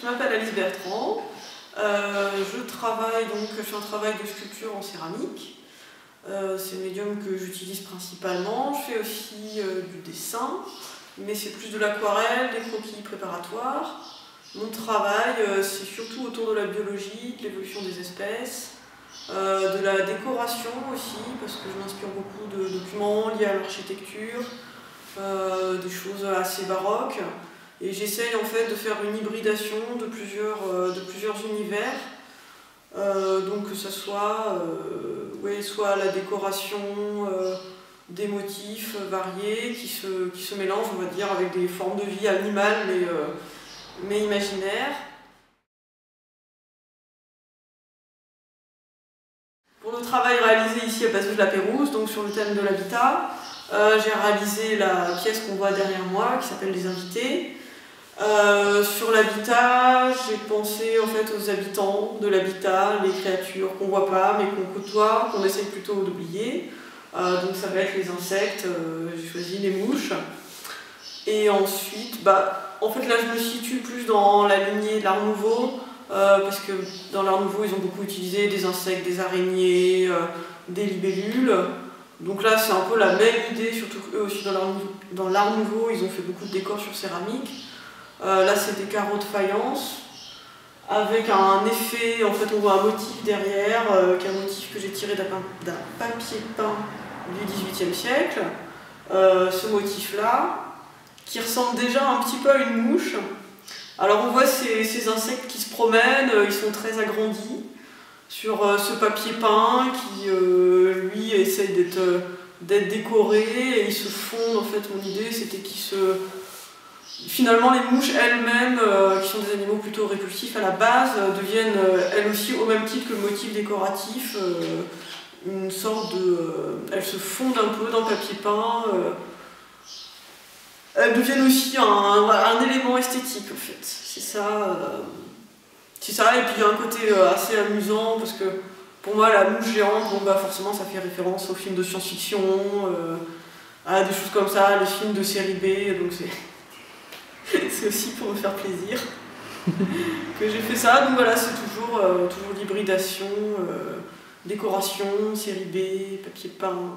Je m'appelle Alice Bertrand. Je fais un travail de sculpture en céramique. C'est le médium que j'utilise principalement. Je fais aussi du dessin, mais c'est plus de l'aquarelle, des croquis préparatoires. Mon travail, c'est surtout autour de la biologie, de l'évolution des espèces, de la décoration aussi, parce que je m'inspire beaucoup de documents liés à l'architecture, des choses assez baroques. Et j'essaye en fait de faire une hybridation de plusieurs univers, donc que ce soit, soit la décoration, des motifs variés qui se mélangent, on va dire, avec des formes de vie animales mais imaginaires. Pour le travail réalisé ici à Passage-la-Pérouse, donc sur le thème de l'habitat, j'ai réalisé la pièce qu'on voit derrière moi qui s'appelle Les Invités. Sur l'habitat, j'ai pensé en fait aux habitants de l'habitat, les créatures qu'on voit pas mais qu'on côtoie, qu'on essaye plutôt d'oublier. Donc ça va être les insectes, j'ai choisi les mouches. Et ensuite, en fait là je me situe plus dans la lignée de l'Art Nouveau, parce que dans l'Art Nouveau ils ont beaucoup utilisé des insectes, des araignées, des libellules. Donc là c'est un peu la même idée, surtout qu'eux aussi dans l'Art Nouveau ils ont fait beaucoup de décors sur céramique. Là c'est des carreaux de faïence avec un effet, en fait on voit un motif derrière, qui est un motif que j'ai tiré d'un papier peint du XVIIIe siècle. Ce motif là, qui ressemble déjà un petit peu à une mouche. Alors on voit ces insectes qui se promènent, ils sont très agrandis sur ce papier peint qui lui essaye d'être décoré et ils se fondent. En fait mon idée c'était finalement les mouches elles-mêmes, qui sont des animaux plutôt répulsifs à la base, deviennent elles aussi au même titre que le motif décoratif, une sorte elles se fondent un peu dans le papier peint. Elles deviennent aussi un élément esthétique en fait. C'est ça, et puis il y a un côté assez amusant parce que pour moi la mouche géante, forcément ça fait référence aux films de science-fiction, à des choses comme ça, les films de série B, donc c'est aussi pour me faire plaisir que j'ai fait ça. Donc voilà, c'est toujours l'hybridation, décoration, série B, papier peint.